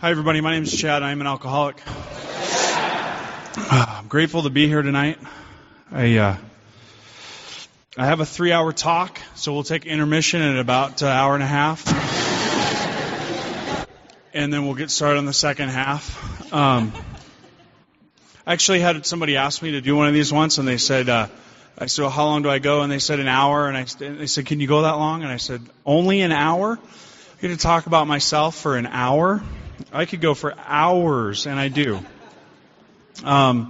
Hi, everybody. My name is Chad. I am an alcoholic. I'm grateful to be here tonight. I have a 3-hour talk, so we'll take intermission at about an hour and a half, and then we'll get started on the second half. I actually had somebody ask me to do one of these once, and they said, I said, well, how long do I go? And they said an hour, and they said, can you go that long? And I said, only an hour? I'm going to talk about myself for an hour? I could go for hours, and I do. My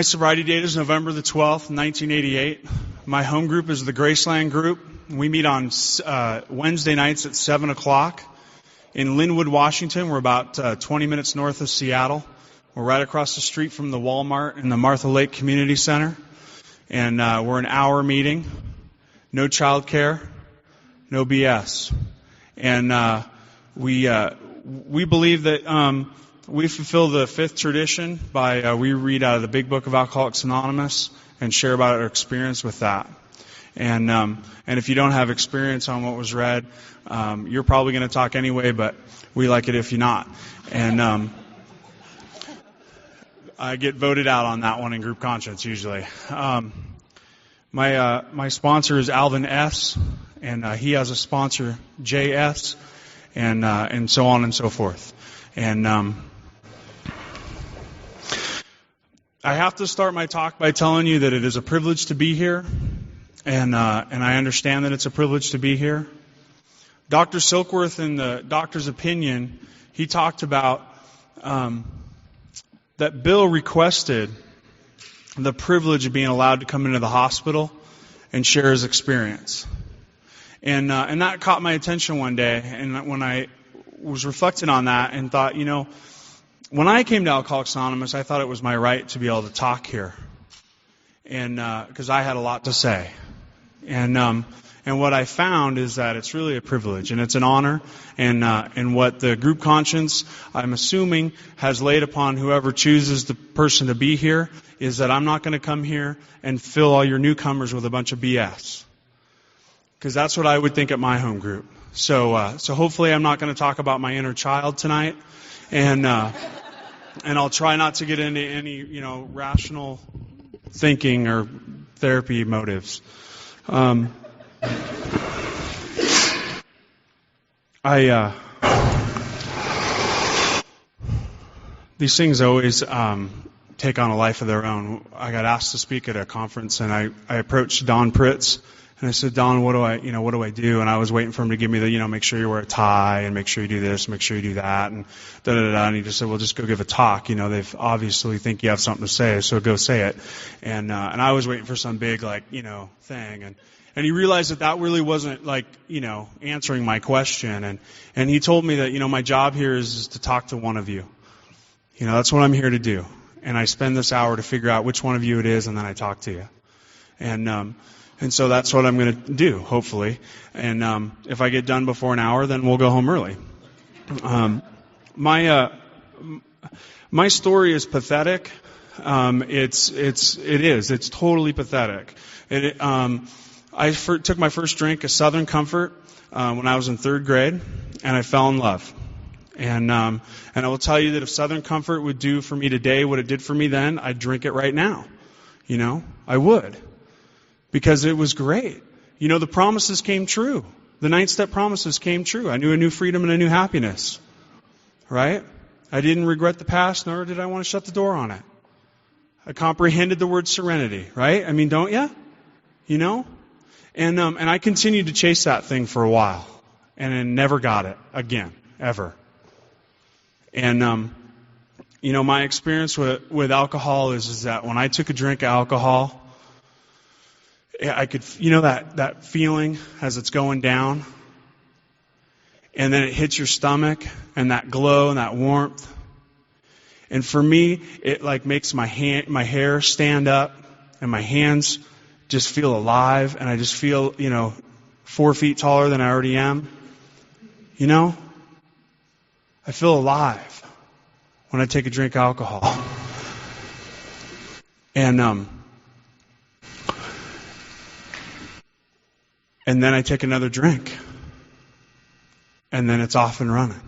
sobriety date is November the 12th, 1988. My home group is the Graceland Group. We meet on Wednesday nights at 7 o'clock in Linwood, Washington. We're about 20 minutes north of Seattle. We're right across the street from the Walmart and the Martha Lake Community Center. And we're an hour meeting. No child care. No BS. And we believe that we fulfill the fifth tradition by we read out of the Big Book of Alcoholics Anonymous and share about our experience with that. And if you don't have experience on what was read, you're probably going to talk anyway, but we like it if you're not. And I get voted out on that one in group conscience usually. My sponsor is Alvin S., and he has a sponsor, JS, and so on and so forth. And I have to start my talk by telling you that it is a privilege to be here, and I understand that it's a privilege to be here. Dr. Silkworth, in the doctor's opinion, he talked about that Bill requested the privilege of being allowed to come into the hospital and share his experience. And that caught my attention one day, and when I was reflecting on that and thought, when I came to Alcoholics Anonymous, I thought it was my right to be able to talk here, and because I had a lot to say, and what I found is that it's really a privilege and it's an honor, and what the group conscience, I'm assuming, has laid upon whoever chooses the person to be here is that I'm not going to come here and fill all your newcomers with a bunch of BS. Because that's what I would think at my home group. So hopefully I'm not going to talk about my inner child tonight, and I'll try not to get into any rational thinking or therapy motives. These things always take on a life of their own. I got asked to speak at a conference, and I approached Don Pritz. And I said, Don, what do I do? And I was waiting for him to give me the, make sure you wear a tie, and make sure you do this, make sure you do that, and da-da-da-da. And he just said, well, just go give a talk. They obviously think you have something to say, so go say it. And I was waiting for some big, thing. And he realized that really wasn't, answering my question. And he told me that, my job here is to talk to one of you. That's what I'm here to do. And I spend this hour to figure out which one of you it is, and then I talk to you. And so that's what I'm going to do, hopefully. And if I get done before an hour, then we'll go home early. My story is pathetic. It's totally pathetic. I took my first drink of Southern Comfort when I was in third grade, and I fell in love. And I will tell you that if Southern Comfort would do for me today what it did for me then, I'd drink it right now. I would. Because it was great. The promises came true. The 9-step promises came true. I knew a new freedom and a new happiness. Right? I didn't regret the past, nor did I want to shut the door on it. I comprehended the word serenity. Right? Don't you? And I continued to chase that thing for a while. And I never got it again. Ever. And, my experience with alcohol is that when I took a drink of alcohol, I could, that feeling as it's going down, and then it hits your stomach, and that glow and that warmth. And for me, it makes my hair stand up, and my hands just feel alive, and I just feel, 4 feet taller than I already am. I feel alive when I take a drink of alcohol. And then I take another drink. And then it's off and running.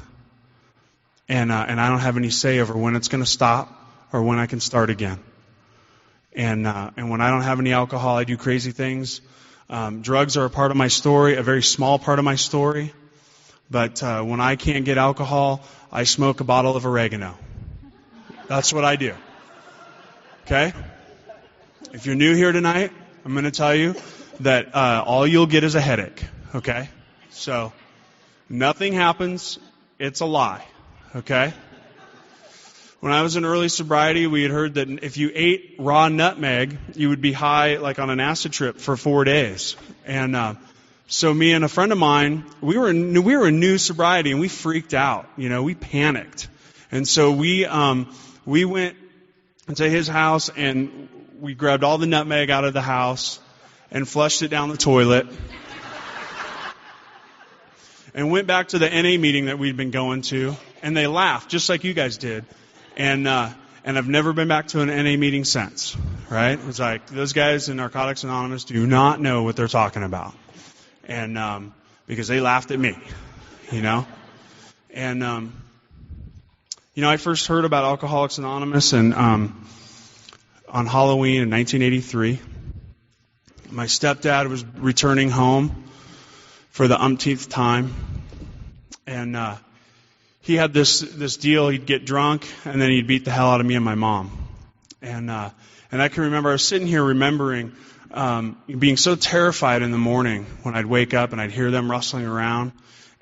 and I don't have any say over when it's going to stop or when I can start again. And when I don't have any alcohol, I do crazy things. Drugs are a part of my story, a very small part of my story. But when I can't get alcohol, I smoke a bottle of oregano. That's what I do. Okay? If you're new here tonight, I'm going to tell you that all you'll get is a headache. Okay? So, nothing happens. It's a lie. Okay? When I was in early sobriety, we had heard that if you ate raw nutmeg, you would be high like on an acid trip for 4 days. And so me and a friend of mine, we were in new sobriety, and we freaked out. We panicked. And so we went to his house, and we grabbed all the nutmeg out of the house and flushed it down the toilet. And went back to the NA meeting that we'd been going to, and they laughed, just like you guys did. And I've never been back to an NA meeting since, right? It's like, those guys in Narcotics Anonymous do not know what they're talking about. And because they laughed at me, And, I first heard about Alcoholics Anonymous and on Halloween in 1983. My stepdad was returning home for the umpteenth time. And he had this deal. He'd get drunk, and then he'd beat the hell out of me and my mom. And I can remember, I was sitting here remembering being so terrified in the morning when I'd wake up and I'd hear them rustling around.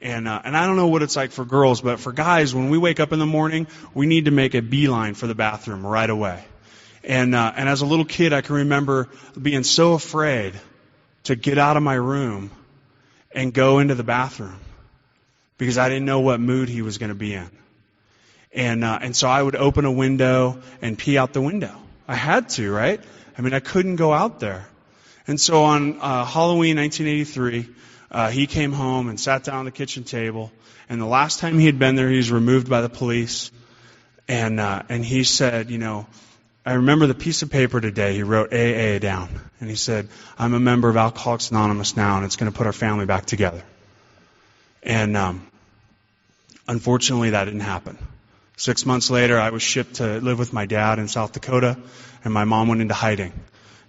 And I don't know what it's like for girls, but for guys, when we wake up in the morning, we need to make a beeline for the bathroom right away. And as a little kid, I can remember being so afraid to get out of my room and go into the bathroom, because I didn't know what mood he was going to be in. And so I would open a window and pee out the window. I had to, right? I couldn't go out there. And so on Halloween 1983, he came home and sat down at the kitchen table. And the last time he had been there, he was removed by the police. And he said, I remember the piece of paper today. He wrote AA down. And he said, I'm a member of Alcoholics Anonymous now, and it's going to put our family back together. And unfortunately, that didn't happen. 6 months later, I was shipped to live with my dad in South Dakota, and my mom went into hiding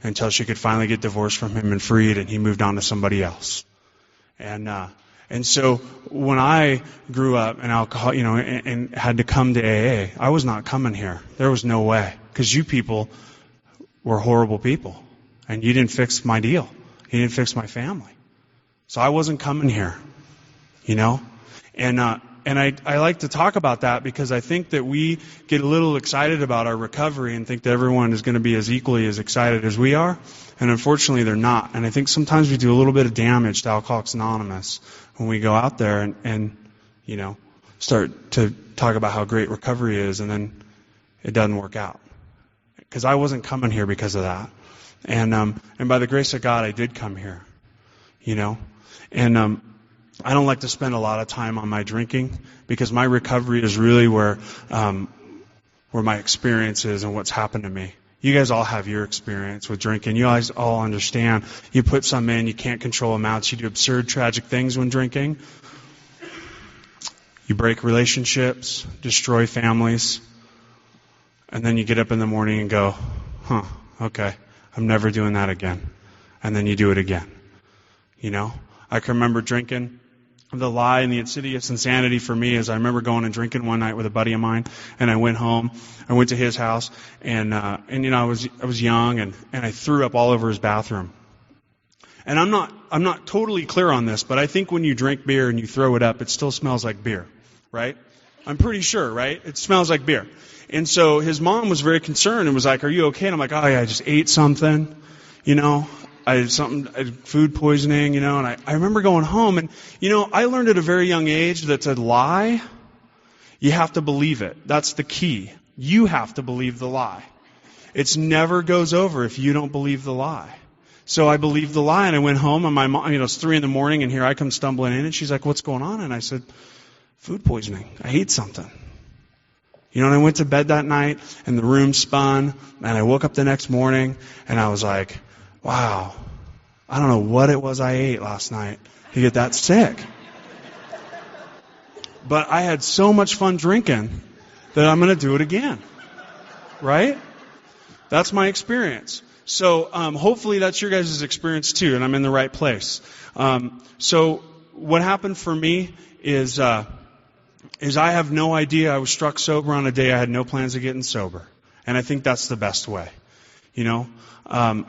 until she could finally get divorced from him and freed, and he moved on to somebody else. And so when I grew up in alcohol, and had to come to AA, I was not coming here. There was no way, because you people were horrible people, and you didn't fix my deal. You didn't fix my family. So I wasn't coming here. And I like to talk about that because I think that we get a little excited about our recovery and think that everyone is going to be as equally as excited as we are. And unfortunately, they're not. And I think sometimes we do a little bit of damage to Alcoholics Anonymous when we go out there and start to talk about how great recovery is, and then it doesn't work out. Because I wasn't coming here because of that. And by the grace of God, I did come here. And I don't like to spend a lot of time on my drinking, because my recovery is really where my experience is and what's happened to me. You guys all have your experience with drinking. You guys all understand. You put some in, you can't control amounts. You do absurd, tragic things when drinking. You break relationships, destroy families, and then you get up in the morning and go, okay, I'm never doing that again. And then you do it again. I can remember drinking. The lie and the insidious insanity for me is I remember going and drinking one night with a buddy of mine, and I went home. I went to his house, and I was young, and I threw up all over his bathroom. And I'm not totally clear on this, but I think when you drink beer and you throw it up, it still smells like beer, right? I'm pretty sure, right? It smells like beer. And so his mom was very concerned and was like, "Are you okay?" And I'm like, "Oh yeah, I just ate something, I had food poisoning, and I remember going home, and, I learned at a very young age that to lie, you have to believe it. That's the key. You have to believe the lie. It never goes over if you don't believe the lie. So I believed the lie, and I went home, and my mom, it's 3 a.m, and here I come stumbling in, and she's like, "What's going on?" And I said, "Food poisoning. I ate something." And I went to bed that night, and the room spun, and I woke up the next morning, and I was like, wow, I don't know what it was I ate last night to get that sick. But I had so much fun drinking that I'm going to do it again. Right? That's my experience. So hopefully that's your guys' experience too, and I'm in the right place. So what happened for me is I have no idea. I was struck sober on a day I had no plans of getting sober. And I think that's the best way. You know,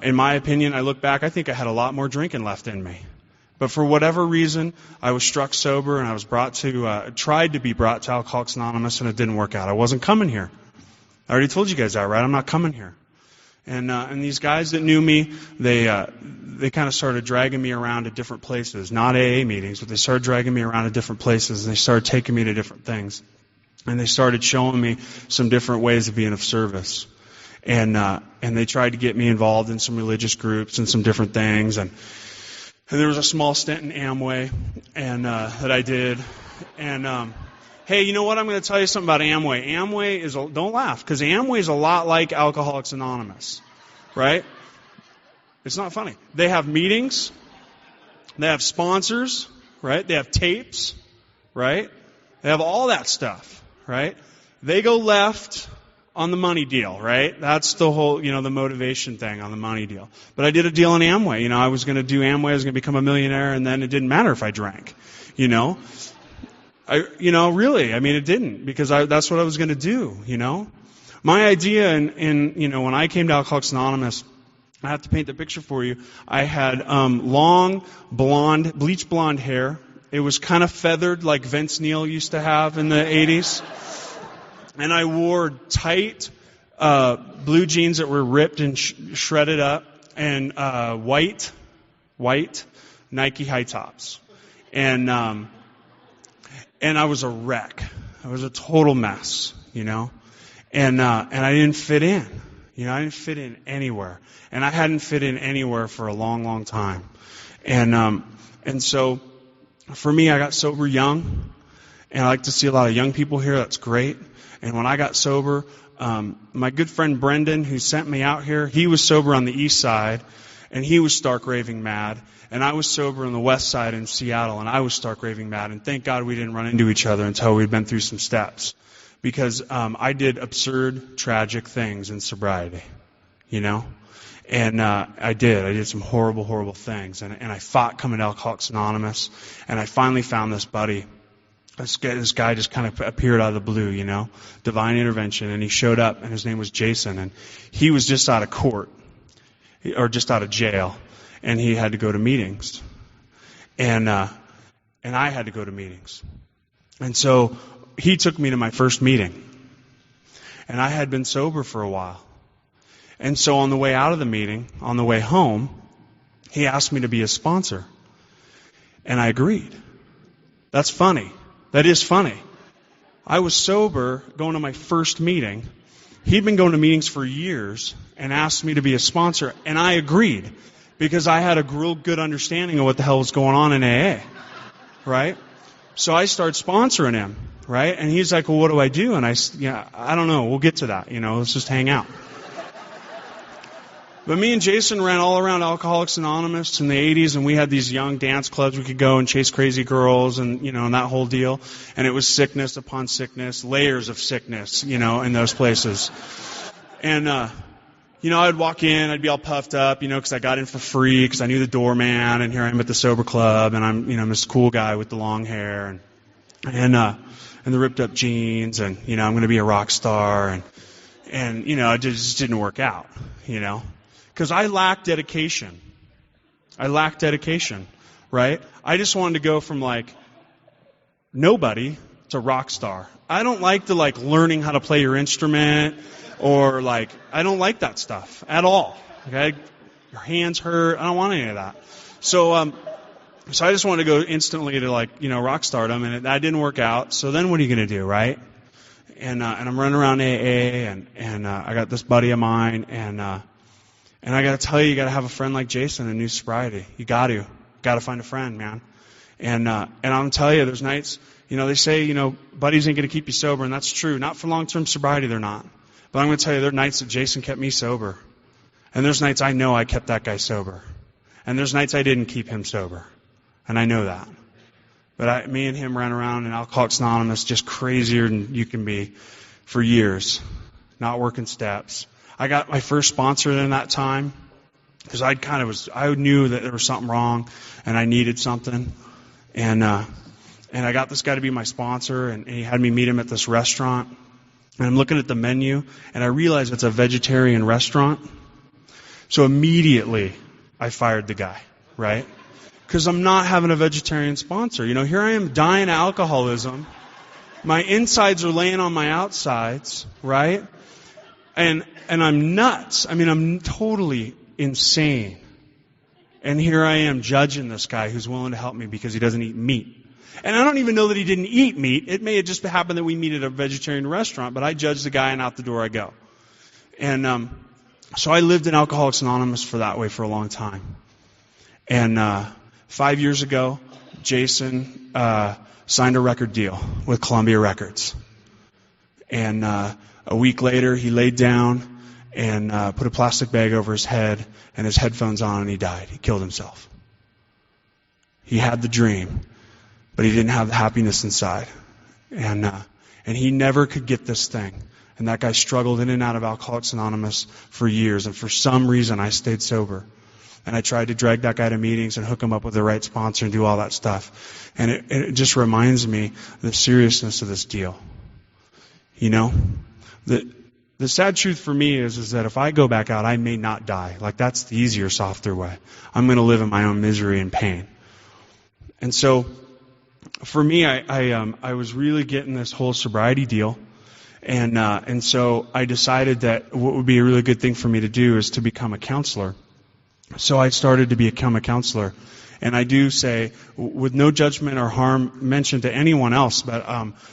in my opinion, I look back, I think I had a lot more drinking left in me. But for whatever reason, I was struck sober and I was tried to be brought to Alcoholics Anonymous, and it didn't work out. I wasn't coming here. I already told you guys that, right? I'm not coming here. And these guys that knew me, they kind of started dragging me around to different places, not AA meetings, but they started dragging me around to different places, and they started taking me to different things. And they started showing me some different ways of being of service. And they tried to get me involved in some religious groups and some different things. And there was a small stint in Amway and that I did. And hey, you know what? I'm going to tell you something about Amway. Amway is, don't laugh, because Amway is a lot like Alcoholics Anonymous, right? It's not funny. They have meetings. They have sponsors, right? They have tapes, right? They have all that stuff, right? They go left on the money deal, right? That's the whole, the motivation thing on the money deal. But I did a deal in Amway. I was going to do Amway. I was going to become a millionaire, and then it didn't matter if I drank, really, it didn't, because that's what I was going to do, My idea when I came to Alcoholics Anonymous, I have to paint the picture for you. I had long, bleach blonde hair. It was kind of feathered like Vince Neil used to have in the 80s. And I wore tight blue jeans that were ripped and shredded up, and white Nike high tops. And I was a wreck. I was a total mess, And I didn't fit in. I didn't fit in anywhere. And I hadn't fit in anywhere for a long, long time. And so for me, I got sober young. And I like to see a lot of young people here. That's great. And when I got sober, my good friend Brendan, who sent me out here, he was sober on the east side, and he was stark raving mad. And I was sober on the west side in Seattle, and I was stark raving mad. And thank God we didn't run into each other until we'd been through some steps. Because I did absurd, tragic things in sobriety, And I did some horrible, horrible things. And I fought coming to Alcoholics Anonymous, and I finally found this buddy. This guy just kind of appeared out of the blue, divine intervention, and he showed up, and his name was Jason, and he was just out of court, or just out of jail, and he had to go to meetings, and I had to go to meetings, and so he took me to my first meeting, and I had been sober for a while, and so on the way out of the meeting, on the way home, he asked me to be his sponsor, and I agreed. That's funny. That is funny. I was sober going to my first meeting. He'd been going to meetings for years and asked me to be a sponsor, and I agreed because I had a real good understanding of what the hell was going on in AA, right? So I started sponsoring him, right? And he's like, well, what do I do? And I don't know. We'll get to that. Let's just hang out. But me and Jason ran all around Alcoholics Anonymous in the 80s, and we had these young dance clubs we could go and chase crazy girls and, and that whole deal. And it was sickness upon sickness, layers of sickness, in those places. And, I'd walk in, I'd be all puffed up, because I got in for free, because I knew the doorman, and here I am at the sober club, and I'm, this cool guy with the long hair, and the ripped up jeans, and, I'm going to be a rock star, and it just didn't work out, Because I lacked dedication. Right? I just wanted to go from nobody to rock star. I don't like the learning how to play your instrument, or I don't like that stuff at all. Okay? Your hands hurt. I don't want any of that. So I just wanted to go instantly to rock stardom, and that didn't work out. So then what are you going to do, right? And I'm running around AA, and I got this buddy of mine, and I got to tell you got to have a friend like Jason in new sobriety. You got to find a friend, man. And I'm going to tell you, there's nights, they say, buddies ain't going to keep you sober, and that's true. Not for long-term sobriety, they're not. But I'm going to tell you, there are nights that Jason kept me sober. And there's nights I know I kept that guy sober. And there's nights I didn't keep him sober. And I know that. But me and him ran around in Alcoholics Anonymous just crazier than you can be for years, not working steps. I got my first sponsor in that time because I knew that there was something wrong and I needed something. And I got this guy to be my sponsor, and he had me meet him at this restaurant. And I'm looking at the menu, and I realize it's a vegetarian restaurant. So immediately, I fired the guy, right? Because I'm not having a vegetarian sponsor. Here I am dying of alcoholism. My insides are laying on my outsides, right? And I'm nuts. I'm totally insane. And here I am judging this guy who's willing to help me because he doesn't eat meat. And I don't even know that he didn't eat meat. It may have just happened that we meet at a vegetarian restaurant, but I judge the guy and out the door I go. And so I lived in Alcoholics Anonymous for a long time. And 5 years ago, Jason signed a record deal with Columbia Records. And a week later, he laid down and put a plastic bag over his head and his headphones on, and he died. He killed himself. He had the dream, but he didn't have the happiness inside. And he never could get this thing. And that guy struggled in and out of Alcoholics Anonymous for years. And for some reason, I stayed sober. And I tried to drag that guy to meetings and hook him up with the right sponsor and do all that stuff. And it just reminds me of the seriousness of this deal. The sad truth for me is that if I go back out, I may not die. Like, that's the easier, softer way. I'm going to live in my own misery and pain. And so, for me, I was really getting this whole sobriety deal. And so I decided that what would be a really good thing for me to do is to become a counselor. So I started to become a counselor. And I do say, with no judgment or harm mentioned to anyone else, but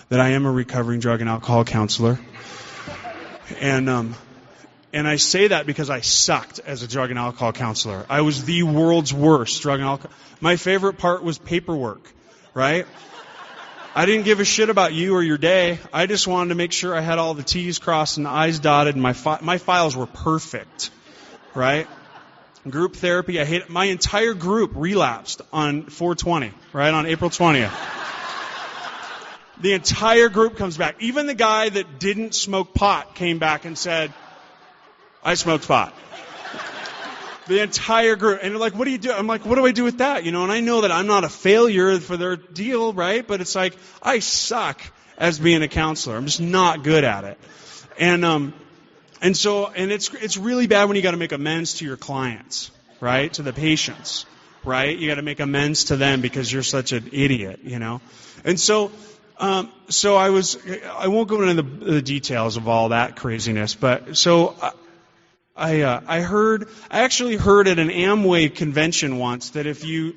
that I am a recovering drug and alcohol counselor. And I say that because I sucked as a drug and alcohol counselor. I was the world's worst drug and alcohol. My favorite part was paperwork, right? I didn't give a shit about you or your day. I just wanted to make sure I had all the T's crossed and the I's dotted, and my files were perfect, right? Group therapy, I hate it. My entire group relapsed on 4/20, right, on April 20th. The entire group comes back. Even the guy that didn't smoke pot came back and said, I smoked pot. The entire group. And they're like, what do you do? I'm like, what do I do with that? And I know that I'm not a failure for their deal, right? But it's like, I suck as being a counselor. I'm just not good at it. And it's really bad when you got to make amends to your clients, right? To the patients, right? You got to make amends to them because you're such an idiot, And so I won't go into the details of all that craziness, but so I actually heard at an Amway convention once that if you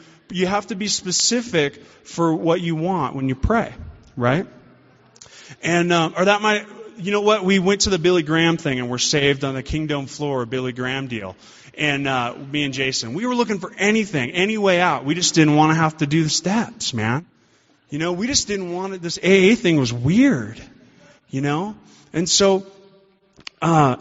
have to be specific for what you want when you pray, right? And or that might. You know what? We went to the Billy Graham thing and were saved on the Kingdom floor, a Billy Graham deal. And me and Jason, we were looking for anything, any way out. We just didn't want to have to do the steps, man. We just didn't want it. This AA thing was weird, And so I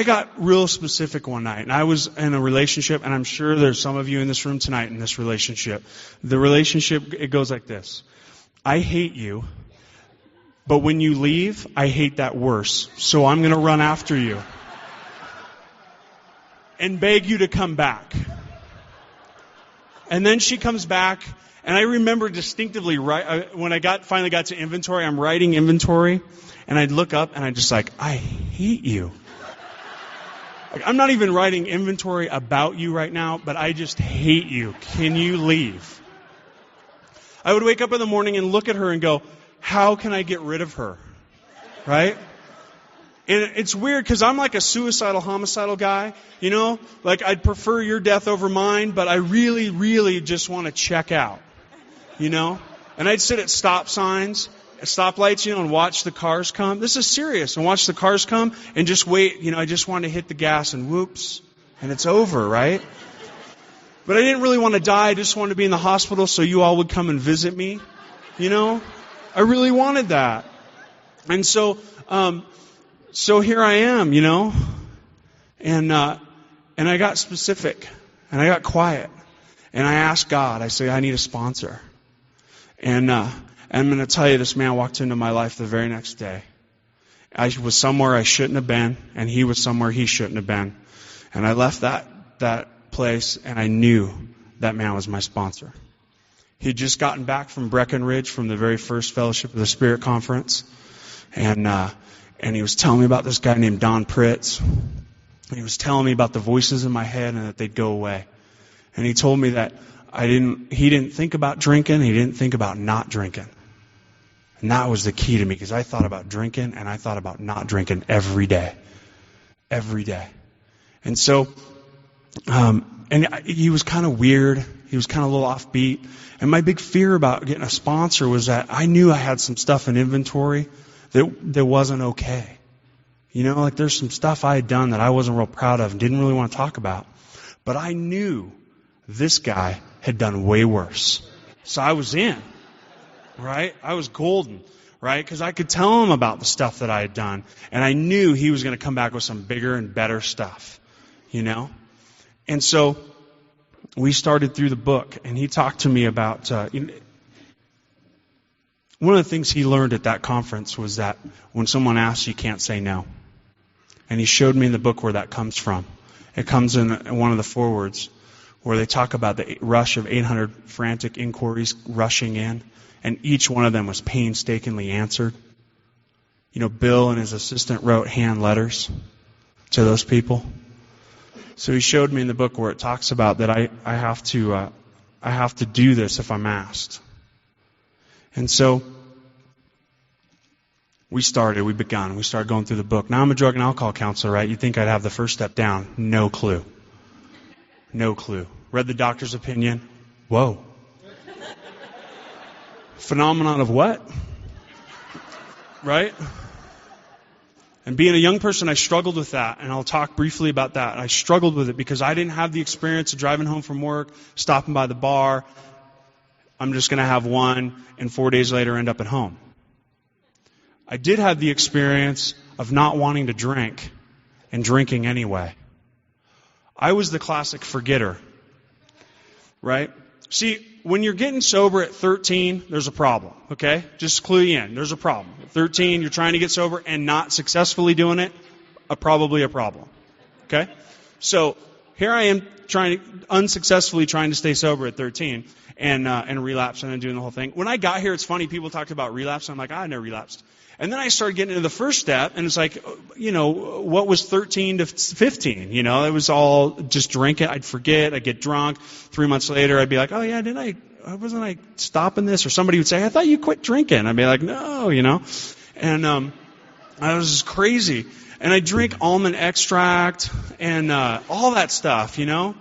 got real specific one night. And I was in a relationship, and I'm sure there's some of you in this room tonight in this relationship. The relationship, it goes like this. I hate you. But when you leave, I hate that worse. So I'm going to run after you and beg you to come back. And then she comes back, and I remember distinctively, when I finally got to inventory, I'm writing inventory, and I'd look up, and I'd just like, I hate you. I'm not even writing inventory about you right now, but I just hate you. Can you leave? I would wake up in the morning and look at her and go, how can I get rid of her? Right? And it's weird because I'm like a suicidal, homicidal guy, Like I'd prefer your death over mine, but I really, really just want to check out, And I'd sit at stop signs, stoplights, and watch the cars come. This is serious. And watch the cars come and just wait. I just want to hit the gas and whoops, and it's over, right? But I didn't really want to die. I just wanted to be in the hospital so you all would come and visit me, I really wanted that. And so here I am, and I got specific, and I got quiet, and I asked God, I say, I need a sponsor. And I'm going to tell you, this man walked into my life the very next day. I was somewhere I shouldn't have been, and he was somewhere he shouldn't have been. And I left that place, and I knew that man was my sponsor. He'd just gotten back from Breckenridge from the very first Fellowship of the Spirit conference. And he was telling me about this guy named Don Pritz. And he was telling me about the voices in my head and that they'd go away. And he told me that he didn't think about drinking, he didn't think about not drinking. And that was the key to me, because I thought about drinking and I thought about not drinking every day. Every day. And so, he was kind of weird. He was kind of a little offbeat. And my big fear about getting a sponsor was that I knew I had some stuff in inventory that wasn't okay. You know, like there's some stuff I had done that I wasn't real proud of and didn't really want to talk about. But I knew this guy had done way worse. So I was in, right? I was golden, right? Because I could tell him about the stuff that I had done. And I knew he was going to come back with some bigger and better stuff, you know? And so we started through the book, and he talked to me about, one of the things he learned at that conference was that when someone asks, you can't say no. And he showed me in the book where that comes from. It comes in one of the forewords where they talk about the rush of 800 frantic inquiries rushing in, and each one of them was painstakingly answered. You know, Bill and his assistant wrote hand letters to those people. So he showed me in the book where it talks about that I have to do this if I'm asked. And so we started going through the book. Now I'm a drug and alcohol counselor, right? You'd think I'd have the first step down. No clue. No clue. Read the doctor's opinion. Whoa. Phenomenon of what? Right? And being a young person, I struggled with that, and I'll talk briefly about that. I struggled with it because I didn't have the experience of driving home from work, stopping by the bar. I'm just going to have one, and 4 days later end up at home. I did have the experience of not wanting to drink and drinking anyway. I was the classic forgetter, right? See, when you're getting sober at 13, there's a problem, okay? Just clue you in. There's a problem. At 13, you're trying to get sober and not successfully doing it, probably a problem, okay? So here I am unsuccessfully trying to stay sober at 13 and relapsing and doing the whole thing. When I got here, it's funny, people talked about relapse. I'm like, I never relapsed. And then I started getting into the first step, and it's like, you know, what was 13 to 15? You know, it was all just drinking. I'd forget. I'd get drunk. 3 months later, I'd be like, oh yeah, wasn't I stopping this? Or somebody would say, I thought you quit drinking. I'd be like, no, you know. And I was just crazy. And I drink almond extract and all that stuff, you know.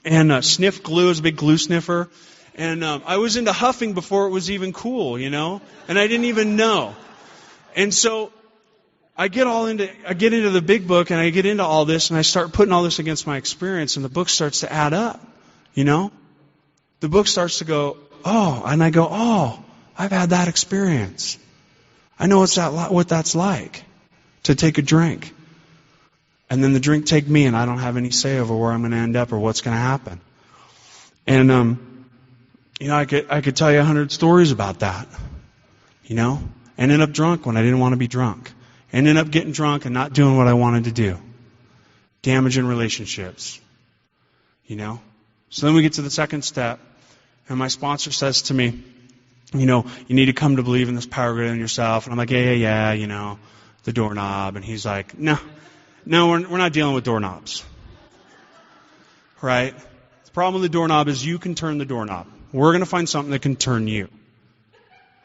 And sniff glue. I was a big glue sniffer. And I was into huffing before it was even cool, you know. And I didn't even know. And so I get into the big book, and I get into all this, and I start putting all this against my experience, and the book starts to add up, you know? The book starts to go, oh, and I go, oh, I've had that experience. I know what that's like, to take a drink. And then the drink take me, and I don't have any say over where I'm going to end up or what's going to happen. And, you know, I could tell you 100 stories about that, you know? Ended up drunk when I didn't want to be drunk. Ended up getting drunk and not doing what I wanted to do. Damaging relationships. You know? So then we get to the second step, and my sponsor says to me, you know, you need to come to believe in this power greater than yourself. And I'm like, yeah, you know, the doorknob. And he's like, no, we're not dealing with doorknobs. Right? The problem with the doorknob is you can turn the doorknob. We're going to find something that can turn you.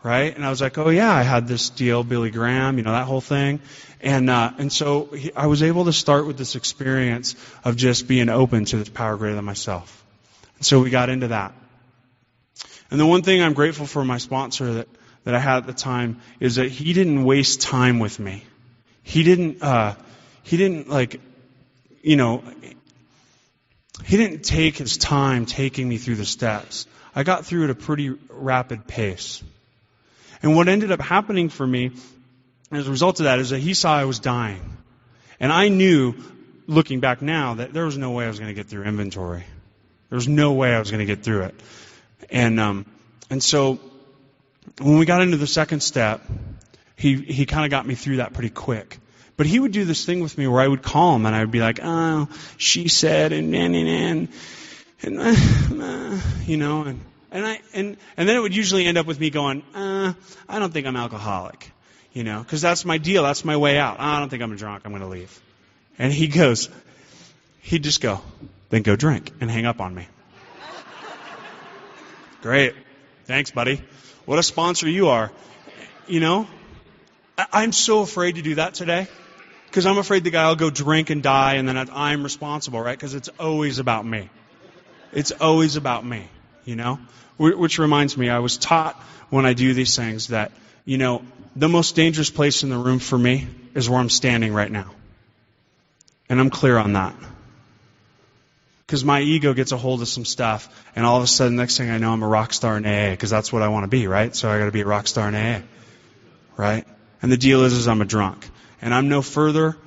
Right? And I was like, oh yeah, I had this deal, Billy Graham, you know, that whole thing. And so I was able to start with this experience of just being open to this power greater than myself. And so we got into that. And the one thing I'm grateful for my sponsor that I had at the time is that he didn't waste time with me. He didn't take his time taking me through the steps. I got through at a pretty rapid pace. And what ended up happening for me as a result of that is that he saw I was dying. And I knew, looking back now, that there was no way I was going to get through inventory. There was no way I was going to get through it. And so When we got into the second step, he kind of got me through that pretty quick. But he would do this thing with me where I would call him and I would be like, oh, she said, and you know, and then it would usually end up with me going, I don't think I'm alcoholic, you know, because that's my deal, that's my way out. I don't think I'm a drunk, I'm going to leave. And he'd just go, then go drink and hang up on me. Great, thanks, buddy. What a sponsor you are, you know. I'm so afraid to do that today. Because I'm afraid the guy will go drink and die, and then I'm responsible, right? Because it's always about me. It's always about me, you know? Which reminds me, I was taught when I do these things that, you know, the most dangerous place in the room for me is where I'm standing right now. And I'm clear on that. Because my ego gets a hold of some stuff, and all of a sudden, next thing I know, I'm a rock star in AA, because that's what I want to be, right? So I got to be a rock star in AA, right? And the deal is I'm a drunk. And I'm no further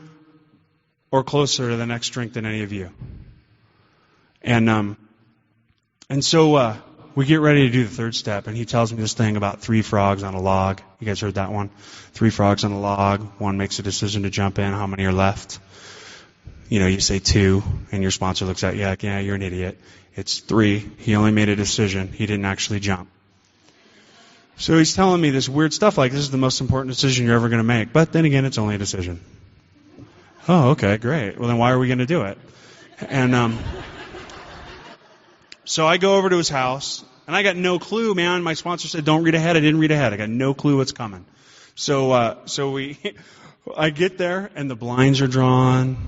or closer to the next drink than any of you. And so we get ready to do the third step, and he tells me this thing about 3 frogs on a log. You guys heard that one? 3 frogs on a log. One makes a decision to jump in. How many are left? You know, you say 2, and your sponsor looks at you like, yeah, you're an idiot. It's 3. He only made a decision. He didn't actually jump. So he's telling me this weird stuff like this is the most important decision you're ever going to make. But then again, it's only a decision. Oh, okay, great. Well, then why are we going to do it? And so I go over to his house, and I got no clue, man. My sponsor said, don't read ahead. I didn't read ahead. I got no clue what's coming. So I get there, and the blinds are drawn,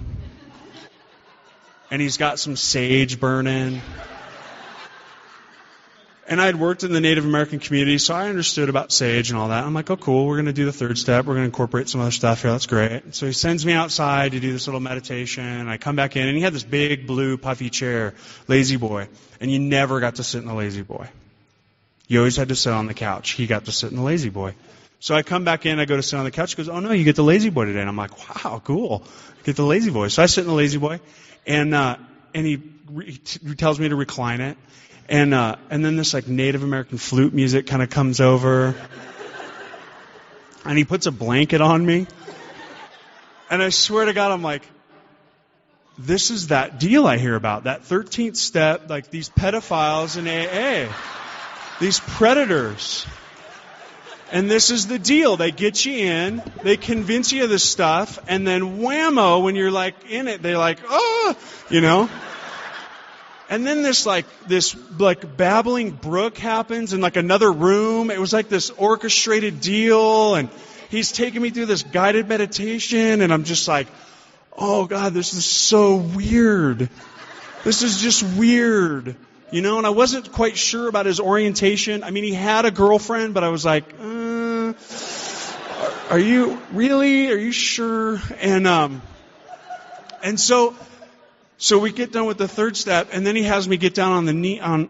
and he's got some sage burning. And I had worked in the Native American community, so I understood about sage and all that. I'm like, oh, cool, we're going to do the third step. We're going to incorporate some other stuff here. That's great. So he sends me outside to do this little meditation. I come back in, and he had this big, blue, puffy chair, lazy boy. And you never got to sit in the lazy boy. You always had to sit on the couch. He got to sit in the lazy boy. So I come back in, I go to sit on the couch. He goes, oh, no, you get the lazy boy today. And I'm like, wow, cool. I get the lazy boy. So I sit in the lazy boy, and he tells me to recline it. And then this like Native American flute music kind of comes over. And he puts a blanket on me. And I swear to God, I'm like, this is that deal I hear about. That 13th step, like these pedophiles in AA. These predators. And this is the deal. They get you in, they convince you of this stuff, and then whammo, when you're like in it, they're like, oh, you know. And then this babbling brook happens in like another room. It was like this orchestrated deal, and he's taking me through this guided meditation, and I'm just like, oh God, this is so weird. This is just weird. You know, and I wasn't quite sure about his orientation. I mean, he had a girlfriend, but I was like, are you really? Are you sure? And so we get done with the third step, and then he has me get down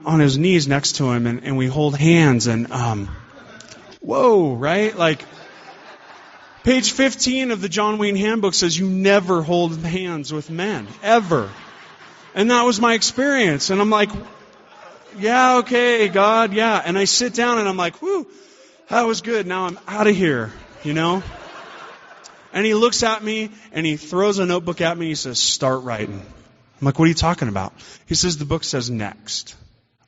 on his knees next to him, and we hold hands, and whoa, right? Like, page 15 of the John Wayne Handbook says you never hold hands with men, ever. And that was my experience, and I'm like, yeah, okay, God, yeah. And I sit down, and I'm like, whew, that was good. Now I'm out of here, you know? And he looks at me, and he throws a notebook at me, and he says, start writing. I'm like, what are you talking about? He says, the book says next.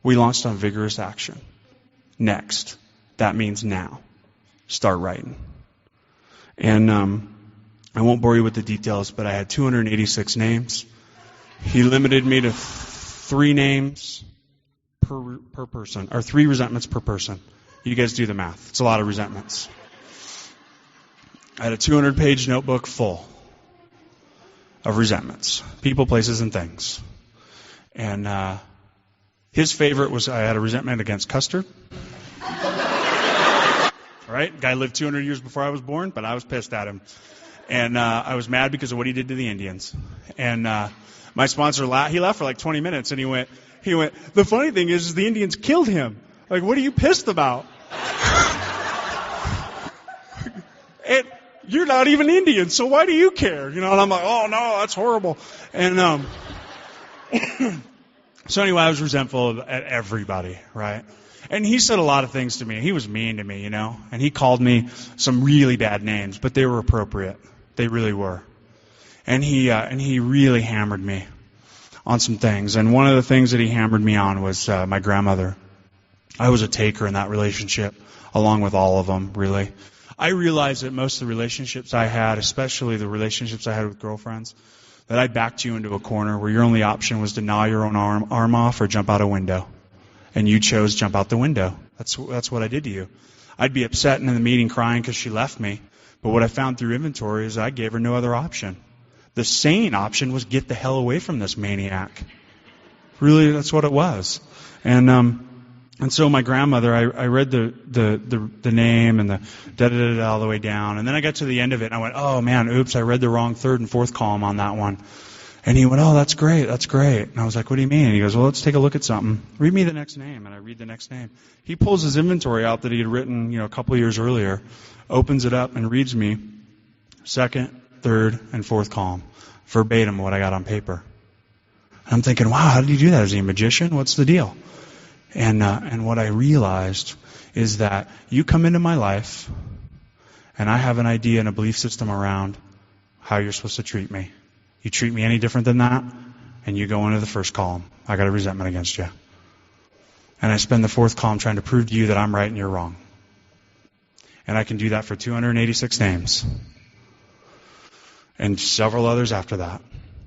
We launched on vigorous action. Next. That means now. Start writing. And I won't bore you with the details, but I had 286 names. He limited me to 3 names per person, or 3 resentments per person. You guys do the math. It's a lot of resentments. I had a 200-page notebook full of resentments, people, places, and things. And his favorite was I had a resentment against Custer. Right? Guy lived 200 years before I was born, but I was pissed at him. And I was mad because of what he did to the Indians. And my sponsor he laughed for like 20 minutes, and he went, the funny thing is the Indians killed him. Like, what are you pissed about? And you're not even Indian, so why do you care? You know, and I'm like, oh no, that's horrible. And so anyway, I was resentful at everybody, right? And he said a lot of things to me. He was mean to me, and he called me some really bad names, but they were appropriate. They really were. And he really hammered me on some things. And one of the things that he hammered me on was my grandmother. I was a taker in that relationship, along with all of them, really. I realized that most of the relationships I had, especially the relationships I had with girlfriends, that I backed you into a corner where your only option was to gnaw your own arm off or jump out a window. And you chose jump out the window. That's what I did to you. I'd be upset and in the meeting crying because she left me. But what I found through inventory is I gave her no other option. The sane option was get the hell away from this maniac. Really, that's what it was. And so my grandmother, I read the name and the da-da-da-da all the way down. And then I got to the end of it and I went, oh man, oops, I read the wrong third and fourth column on that one. And he went, oh, that's great. And I was like, what do you mean? And he goes, well, let's take a look at something. Read me the next name. And I read the next name. He pulls his inventory out that he had written, a couple of years earlier, opens it up and reads me second, third, and fourth column, verbatim what I got on paper. And I'm thinking, wow, how did he do that? Is he a magician? What's the deal? And what I realized is that you come into my life, and I have an idea and a belief system around how you're supposed to treat me. You treat me any different than that, and you go into the first column. I got a resentment against you. And I spend the fourth column trying to prove to you that I'm right and you're wrong. And I can do that for 286 names. And several others after that.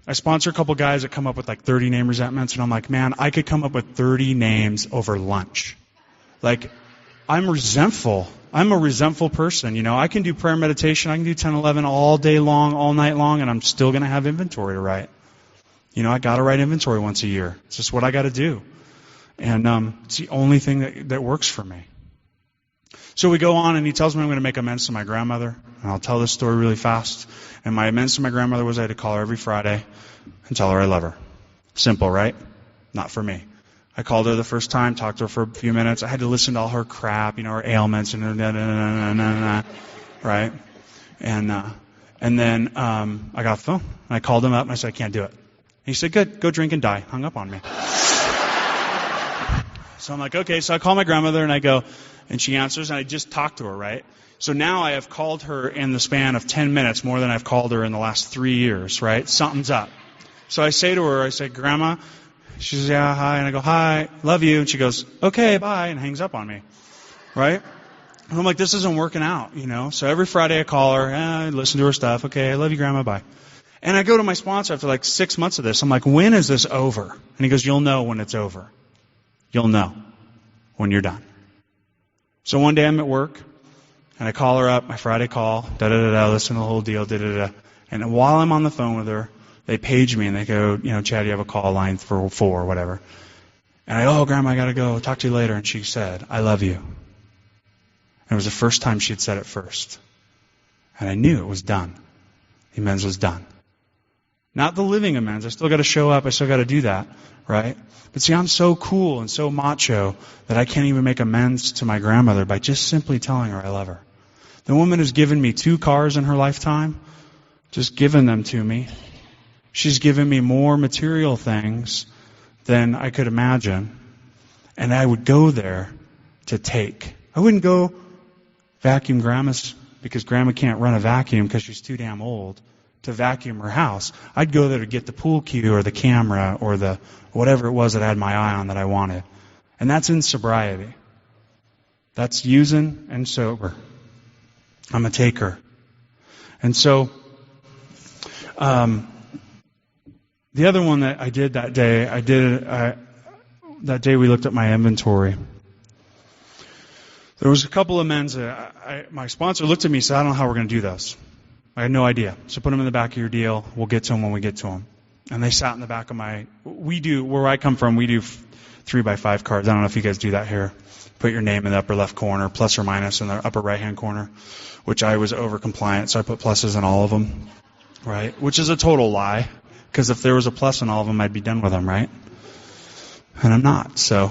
I sponsor a couple guys that come up with like 30 name resentments, and I'm like, man, I could come up with 30 names over lunch. Like, I'm resentful. I'm a resentful person, I can do prayer meditation, I can do 10, 11 all day long, all night long, and I'm still going to have inventory to write. I got to write inventory once a year. It's just what I got to do. And it's the only thing that works for me. So we go on, and he tells me I'm going to make amends to my grandmother. And I'll tell this story really fast. And my amends to my grandmother was I had to call her every Friday and tell her I love her. Simple, right? Not for me. I called her the first time, talked to her for a few minutes. I had to listen to all her crap, her ailments, and right? And then I got off the phone. And I called him up, and I said, I can't do it. And he said, good, go drink and die. Hung up on me. So I'm like, okay. So I call my grandmother, and I go, and she answers, and I just talked to her, right? So now I have called her in the span of 10 minutes more than I've called her in the last 3 years, right? Something's up. So I say to her, I say, Grandma. She says, yeah, hi. And I go, hi, love you. And she goes, okay, bye, and hangs up on me, right? And I'm like, this isn't working out, So every Friday I call her, I listen to her stuff. Okay, I love you, Grandma, bye. And I go to my sponsor after like 6 months of this. I'm like, when is this over? And he goes, you'll know when it's over. You'll know when you're done. So one day I'm at work, and I call her up, my Friday call, listen to the whole deal, And while I'm on the phone with her, they page me and they go, Chad, you have a call line for 4 or whatever. And I go, oh, Grandma, I got to go. Talk to you later. And she said, I love you. And it was the first time she had said it first. And I knew it was done. The amends was done. Not the living amends. I still got to show up. I still got to do that, right? But see, I'm so cool and so macho that I can't even make amends to my grandmother by just simply telling her I love her. The woman who's given me 2 cars in her lifetime, just given them to me. She's given me more material things than I could imagine. And I would go there to take. I wouldn't go vacuum Grandma's, because Grandma can't run a vacuum because she's too damn old to vacuum her house. I'd go there to get the pool cue or the camera or the whatever it was that I had my eye on that I wanted. And that's in sobriety. That's using and sober. I'm a taker. And so, the other one that I did that day, that day we looked at my inventory. There was a couple of amends. My sponsor looked at me and said, I don't know how we're going to do this. I had no idea. So put them in the back of your deal. We'll get to them when we get to them. And they sat in the back of where I come from, we do 3x5 cards. I don't know if you guys do that here. Put your name in the upper left corner, plus or minus in the upper right-hand corner, which I was over compliant, so I put pluses in all of them, right? Which is a total lie, because if there was a plus in all of them, I'd be done with them, right? And I'm not, so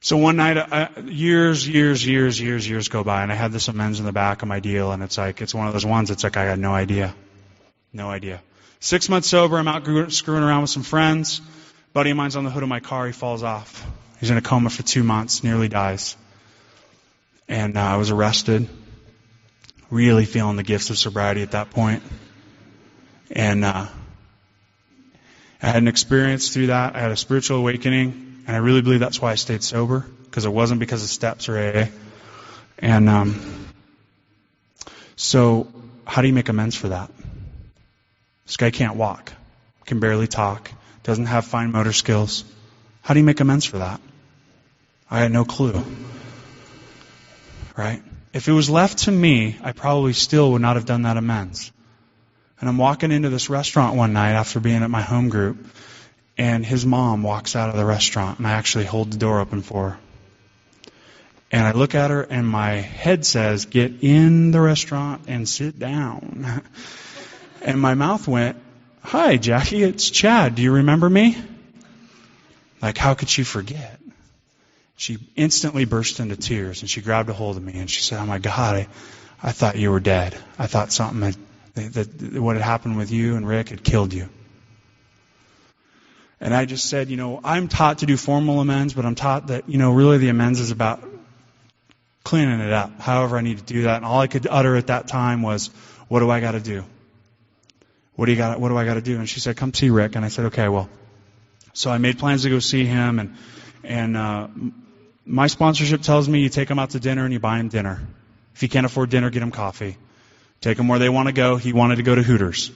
one night, years go by, and I had this amends in the back of my deal, and it's one of those ones, I had no idea. 6 months sober, I'm out screwing around with some friends. Buddy of mine's on the hood of my car, he falls off. He's in a coma for 2 months, nearly dies. And I was arrested, really feeling the gifts of sobriety at that point. And I had an experience through that. I had a spiritual awakening, and I really believe that's why I stayed sober, because it wasn't because of steps or AA. And so how do you make amends for that? This guy can't walk, can barely talk, doesn't have fine motor skills. How do you make amends for that? I had no clue. Right? If it was left to me, I probably still would not have done that amends. And I'm walking into this restaurant one night after being at my home group, and his mom walks out of the restaurant, and I actually hold the door open for her. And I look at her, and my head says, "Get in the restaurant and sit down." And my mouth went, "Hi, Jackie, it's Chad. Do you remember me?" Like, how could she forget? She instantly burst into tears, and she grabbed a hold of me, and she said, "Oh my God, I thought you were dead. I thought something that what had happened with you and Rick had killed you." And I just said, I'm taught to do formal amends, but I'm taught that, really the amends is about cleaning it up, however I need to do that. And all I could utter at that time was, "What do I got to do? What do I got to do?" And she said, "Come see Rick." And I said, "Okay, well." So I made plans to go see him, and my sponsorship tells me you take him out to dinner and you buy him dinner. If he can't afford dinner, get him coffee. Take him where they want to go. He wanted to go to Hooters.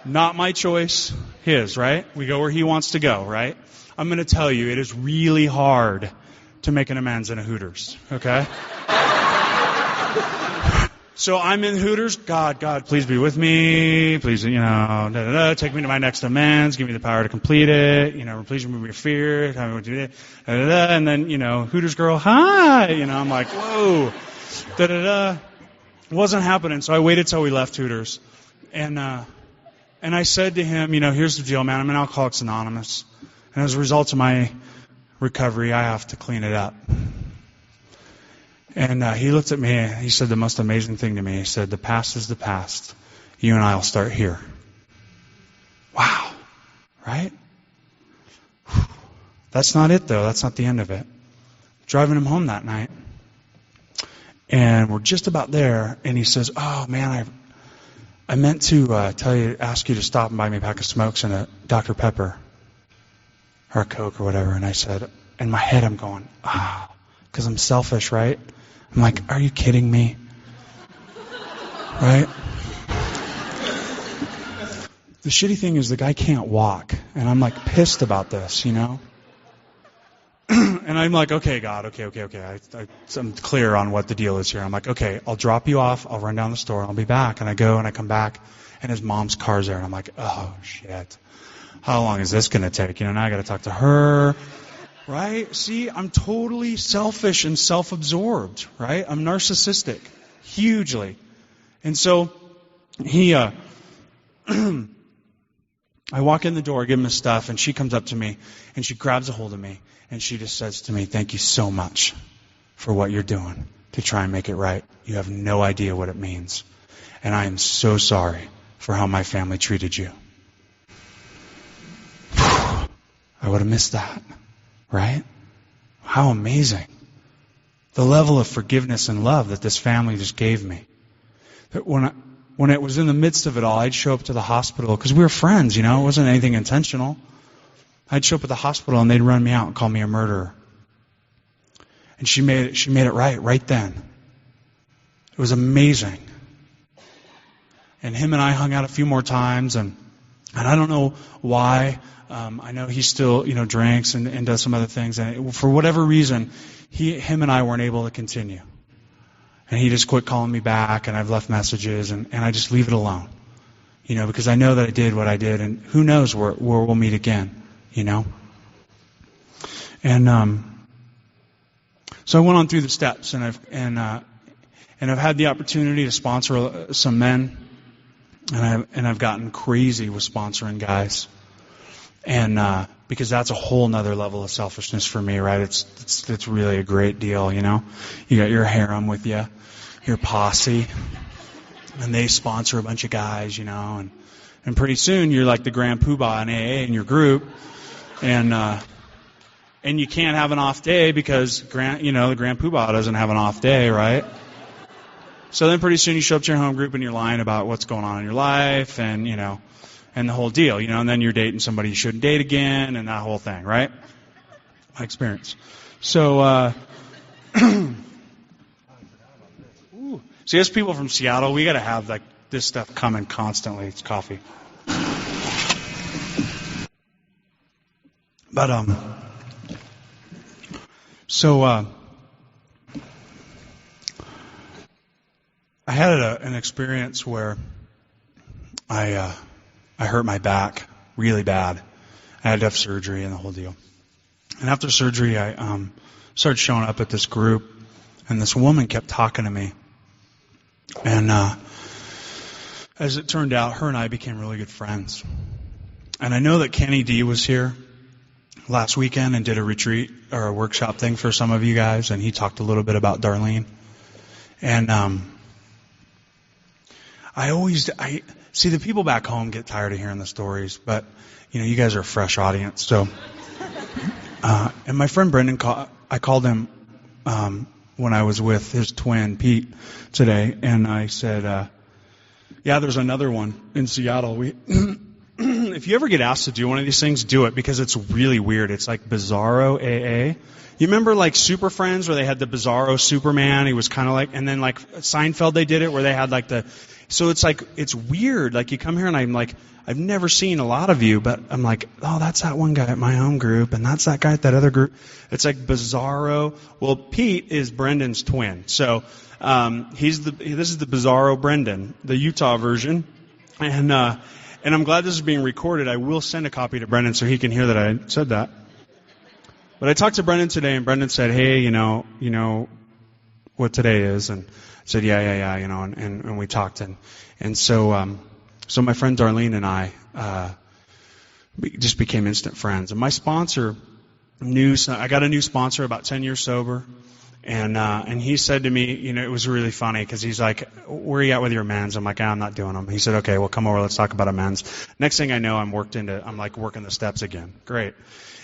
Not my choice, his, right? We go where he wants to go, right? I'm going to tell you, it is really hard to make an amends in a Hooters, okay? So I'm in Hooters. God, please be with me. Please, take me to my next amends. Give me the power to complete it. Please remove your fear. Tell me what to do. And then, Hooters girl, hi. I'm like, whoa. It wasn't happening. So I waited till we left Hooters. And I said to him, here's the deal, man. I'm in Alcoholics Anonymous. And as a result of my recovery, I have to clean it up. And he looked at me and he said the most amazing thing to me. He said, "The past is the past. You and I will start here." Wow. Right? That's not it, though. That's not the end of it. Driving him home that night. And we're just about there. And he says, "Oh, man, I meant to ask you to stop and buy me a pack of smokes and a Dr. Pepper. Or a Coke or whatever." And I said, in my head, I'm going, because I'm selfish, right? I'm like, are you kidding me? Right? The shitty thing is the guy can't walk. And I'm like pissed about this, And I'm like, okay, God, okay. I'm clear on what the deal is here. I'm like, okay, I'll drop you off. I'll run down the store. I'll be back. And I go and I come back and his mom's car's there. And I'm like, oh, shit. How long is this going to take? Now I got to talk to her. Right? See, I'm totally selfish and self-absorbed, right? I'm narcissistic, hugely. And so I walk in the door, give him his stuff, and she comes up to me, and she grabs a hold of me, and she just says to me, "Thank you so much for what you're doing to try and make it right. You have no idea what it means. And I am so sorry for how my family treated you." I would have missed that. Right? How amazing. The level of forgiveness and love that this family just gave me. That when it was in the midst of it all, I'd show up to the hospital, because we were friends, it wasn't anything intentional. I'd show up at the hospital and they'd run me out and call me a murderer. And she made it right then. It was amazing. And him and I hung out a few more times, and I don't know why. I know he still, drinks and does some other things. And for whatever reason, him and I weren't able to continue. And he just quit calling me back, and I've left messages, and I just leave it alone. Because I know that I did what I did, and who knows where we'll meet again, And so I went on through the steps, and I've had the opportunity to sponsor some men, and I've gotten crazy with sponsoring guys. And because that's a whole nother level of selfishness for me, right? It's really a great deal, You got your harem with you, your posse, and they sponsor a bunch of guys, and pretty soon you're like the grand poobah in AA in your group, and And you can't have an off day because the Grand Poobah doesn't have an off day, right? So then pretty soon you show up to your home group and you're lying about what's going on in your life and, and the whole deal, and then you're dating somebody you shouldn't date again and that whole thing, right? My experience. So, see, as people from Seattle, we got to have like this stuff coming constantly. It's coffee. But, I had an experience where I hurt my back really bad. I had to have surgery and the whole deal. And after surgery, I started showing up at this group, and this woman kept talking to me. And as it turned out, her and I became really good friends. And I know that Kenny D was here last weekend and did a retreat or a workshop thing for some of you guys, and he talked a little bit about Darlene. And I see the people back home get tired of hearing the stories, but you guys are a fresh audience. So, and my friend Brendan, I called him when I was with his twin Pete today, and I said, "Yeah, there's another one in Seattle. If you ever get asked to do one of these things, do it because it's really weird. It's like Bizarro AA. You remember like Super Friends where they had the Bizarro Superman? He was kind of like, and then like Seinfeld they did it where they had like so it's like, it's weird. Like you come here and I'm like, I've never seen a lot of you, but I'm like, oh, that's that one guy at my home group, and that's that guy at that other group. It's like Bizarro. Well, Pete is Brendan's twin. So, this is the Bizarro Brendan, the Utah version. And I'm glad this is being recorded. I will send a copy to Brendan so he can hear that I said that. But I talked to Brendan today, and Brendan said, hey, you know what today is? And I said, yeah, and we talked. And so my friend Darlene and I just became instant friends. And my sponsor I got a new sponsor about 10 years sober. And he said to me, it was really funny because he's like, where are you at with your amends? I'm like, I'm not doing them. He said, okay, well, come over. Let's talk about amends. Next thing I know, I'm working the steps again. Great.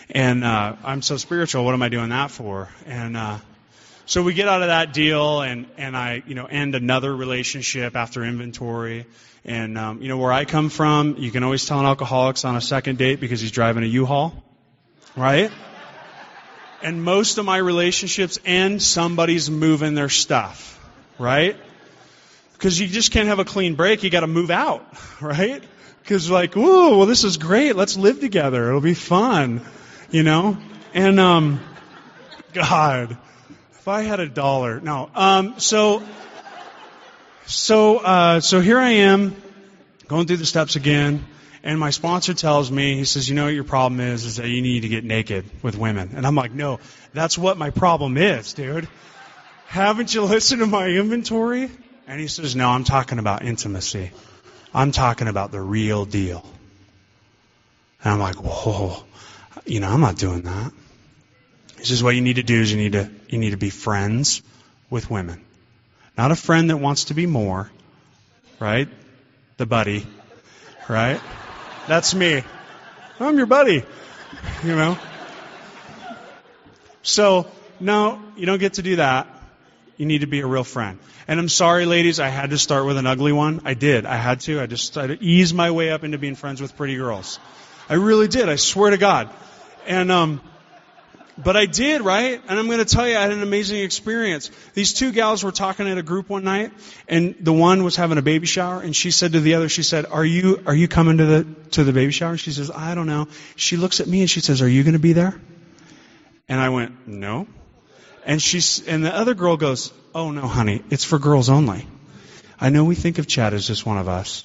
And I'm so spiritual. What am I doing that for? And so we get out of that deal, and I end another relationship after inventory. And where I come from, you can always tell an alcoholic's on a second date because he's driving a U-Haul, right? And most of my relationships end somebody's moving their stuff, right? Because you just can't have a clean break. You got to move out, right? Because whoa, well, this is great. Let's live together. It'll be fun, And God, if I had $1, no. So here I am, going through the steps again. And my sponsor tells me, he says, what your problem is that you need to get naked with women. And I'm like, no, that's what my problem is, dude. Haven't you listened to my inventory? And he says, no, I'm talking about intimacy. I'm talking about the real deal. And I'm like, whoa, I'm not doing that. He says, what you need to do is you need to be friends with women. Not a friend that wants to be more, right? The buddy, right? That's me. I'm your buddy, So, no, you don't get to do that. You need to be a real friend. And I'm sorry, ladies, I had to start with an ugly one. I did. I had to. I just started to ease my way up into being friends with pretty girls. I really did. I swear to God. And, but I did, right? And I'm going to tell you, I had an amazing experience. These two gals were talking at a group one night, and the one was having a baby shower, and she said to the other, she said, are you coming to the baby shower? And she says, I don't know. She looks at me and she says, are you going to be there? And I went, no. And the other girl goes, oh no, honey, it's for girls only. I know we think of Chad as just one of us.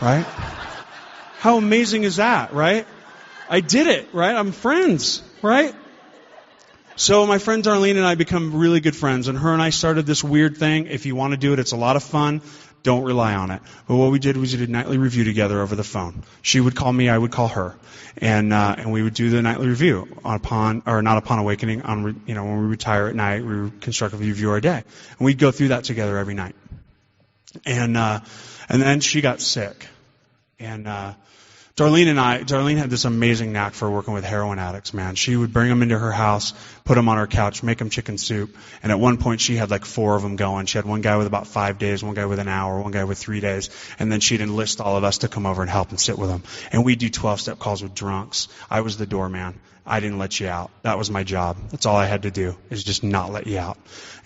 Right? How amazing is that, right? I did it, right? I'm friends, right? So my friend Darlene and I become really good friends, and her and I started this weird thing. If you want to do it, it's a lot of fun. Don't rely on it. But what we did was we did nightly review together over the phone. She would call me, I would call her, and we would do the nightly review not upon awakening. When we retire at night, we would constructively review our day, and we'd go through that together every night. And then she got sick, and Darlene had this amazing knack for working with heroin addicts, man. She would bring them into her house, put them on her couch, make them chicken soup, and at one point she had like 4 of them going. She had one guy with about 5 days, one guy with an hour, one guy with 3 days, and then she'd enlist all of us to come over and help and sit with them. And we'd do 12-step calls with drunks. I was the doorman. I didn't let you out. That was my job. That's all I had to do, is just not let you out.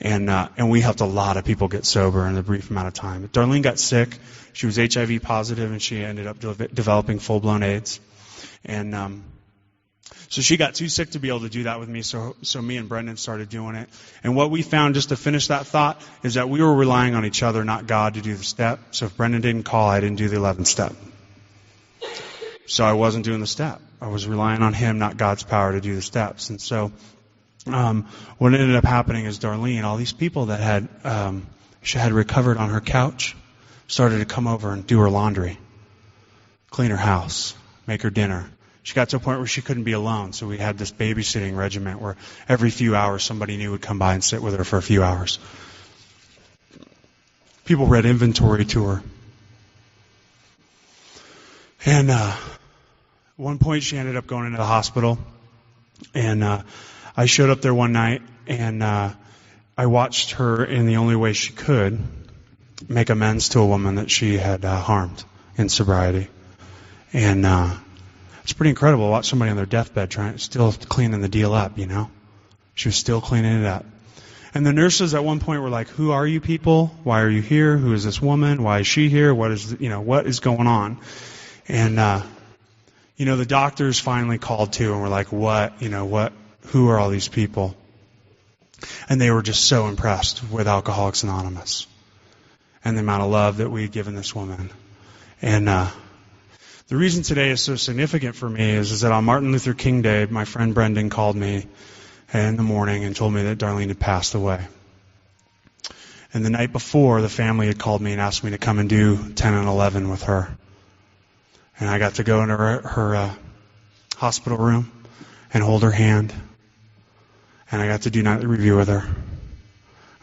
And we helped a lot of people get sober in a brief amount of time. But Darlene got sick. She was HIV positive, and she ended up developing full-blown AIDS. And so she got too sick to be able to do that with me, so me and Brendan started doing it. And what we found, just to finish that thought, is that we were relying on each other, not God, to do the step. So if Brendan didn't call, I didn't do the 11th step. So I wasn't doing the step. I was relying on him, not God's power, to do the steps. And so what ended up happening is Darlene, all these people that she had recovered on her couch, started to come over and do her laundry, clean her house, make her dinner. She got to a point where she couldn't be alone, so we had this babysitting regiment where every few hours somebody new would come by and sit with her for a few hours. People read inventory to her. And at one point she ended up going into the hospital, and I showed up there one night, and I watched her in the only way she could make amends to a woman that she had harmed in sobriety. And it's pretty incredible to watch somebody on their deathbed still cleaning the deal up, you know. She was still cleaning it up. And the nurses at one point were like, "Who are you people? Why are you here? Who is this woman? Why is she here? What is going on?" And the doctors finally called too and were like, who are all these people? And they were just so impressed with Alcoholics Anonymous and the amount of love that we had given this woman. And the reason today is so significant for me is that on Martin Luther King Day, my friend Brendan called me in the morning and told me that Darlene had passed away. And the night before, the family had called me and asked me to come and do 10 and 11 with her. And I got to go into her hospital room and hold her hand. And I got to do nightly review with her.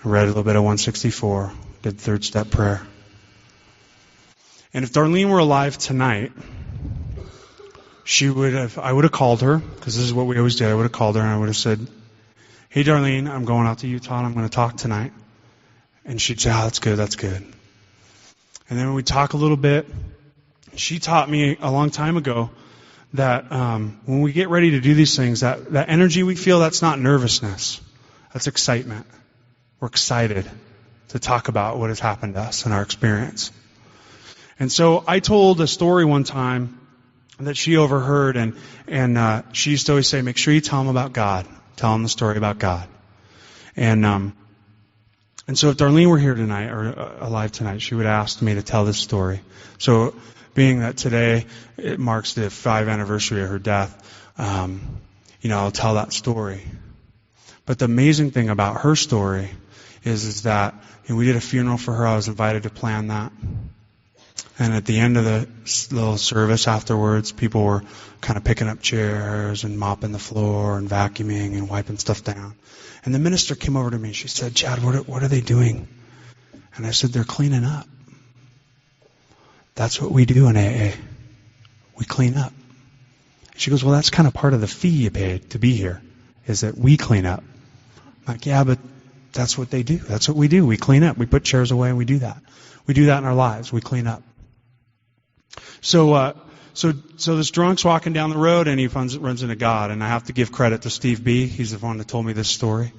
I read a little bit of 164, did the 3rd step prayer. And if Darlene were alive tonight, I would have called her, because this is what we always did. I would have called her and I would have said, "Hey Darlene, I'm going out to Utah and I'm going to talk tonight." And she'd say, "Oh, that's good, that's good." And then we'd talk a little bit. She taught me a long time ago that when we get ready to do these things, that energy we feel, that's not nervousness. That's excitement. We're excited to talk about what has happened to us and our experience. And so I told a story one time that she overheard, and she used to always say, "Make sure you tell them about God. Tell them the story about God." And so if Darlene were here tonight, or alive tonight, she would ask me to tell this story. So being that today it marks the 5th anniversary of her death, I'll tell that story. But the amazing thing about her story is that we did a funeral for her. I was invited to plan that. And at the end of the little service afterwards, people were kind of picking up chairs and mopping the floor and vacuuming and wiping stuff down. And the minister came over to me and she said, "Chad, what are they doing?" And I said, "They're cleaning up." That's what we do in AA. We clean up. She goes, "Well, that's kind of part of the fee you paid to be here, is that we clean up." I'm like, "Yeah, but that's what they do. That's what we do. We clean up. We put chairs away and we do that. We do that in our lives. We clean up." So this drunk's walking down the road and he runs into God, and I have to give credit to Steve B. He's the one that told me this story,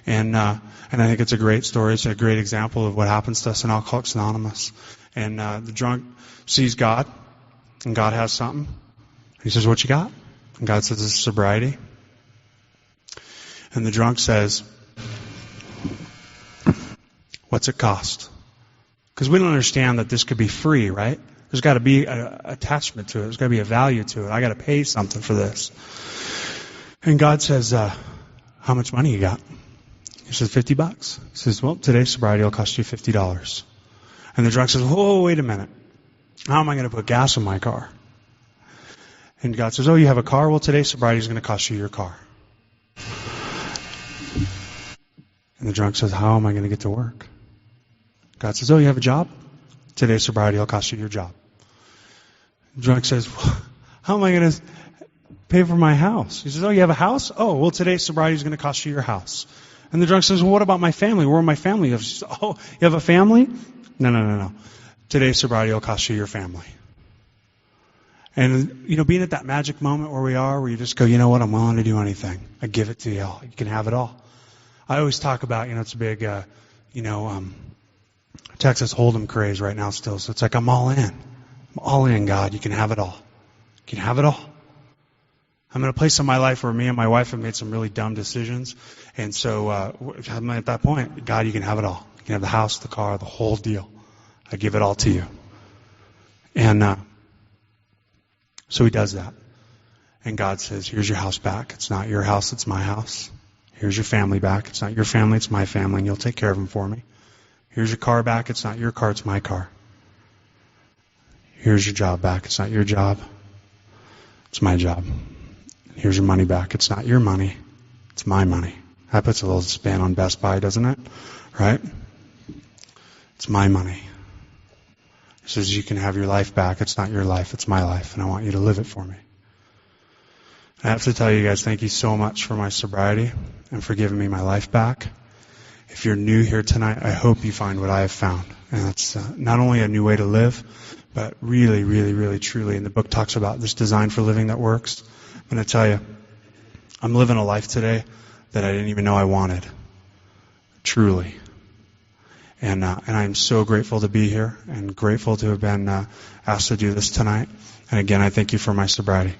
and I think it's a great story. It's a great example of what happens to us in Alcoholics Anonymous. And the drunk sees God, and God has something. He says, "What you got?" And God says, "This is sobriety." And the drunk says, "What's it cost?" Because we don't understand that this could be free, right? There's got to be an attachment to it. There's got to be a value to it. I got to pay something for this. And God says, "How much money you got?" He says, $50. He says, "Well, today's sobriety will cost you $50. And the drunk says, "Whoa, wait a minute. How am I going to put gas in my car?" And God says, "Oh, you have a car? Well, today's sobriety is going to cost you your car." And the drunk says, "How am I going to get to work?" God says, "Oh, you have a job? Today's sobriety will cost you your job." The drunk says, How am I going to pay for my house? He says, oh, you have a house? Oh, well, today's sobriety is going to cost you your house. And the drunk says, well, what about my family? Where are my family? She says, oh, you have a family? No. Today's sobriety will cost you your family. And, being at that magic moment where we are, where you just go, you know what, I'm willing to do anything. I give it to you all. You can have it all. I always talk about, it's a big, Texas Hold'em craze right now still. So it's like, I'm all in. I'm all in, God. You can have it all. You can have it all. I'm in a place in my life where me and my wife have made some really dumb decisions. And so I'm at that point, God, you can have it all. You can have the house, the car, the whole deal. I give it all to you. And so he does that. And God says, here's your house back. It's not your house, it's my house. Here's your family back. It's not your family, it's my family, and you'll take care of them for me. Here's your car back. It's not your car, it's my car. Here's your job back. It's not your job, it's my job. Here's your money back. It's not your money, it's my money. That puts a little spin on Best Buy, doesn't it? Right? It's my money. He says, you can have your life back. It's not your life, it's my life, and I want you to live it for me. I have to tell you guys, thank you so much for my sobriety and for giving me my life back. If you're new here tonight, I hope you find what I have found. And it's not only a new way to live, but really, really, really, truly, and the book talks about this design for living that works. I'm going to tell you, I'm living a life today that I didn't even know I wanted. Truly. And I'm so grateful to be here and grateful to have been asked to do this tonight. And again, I thank you for my sobriety.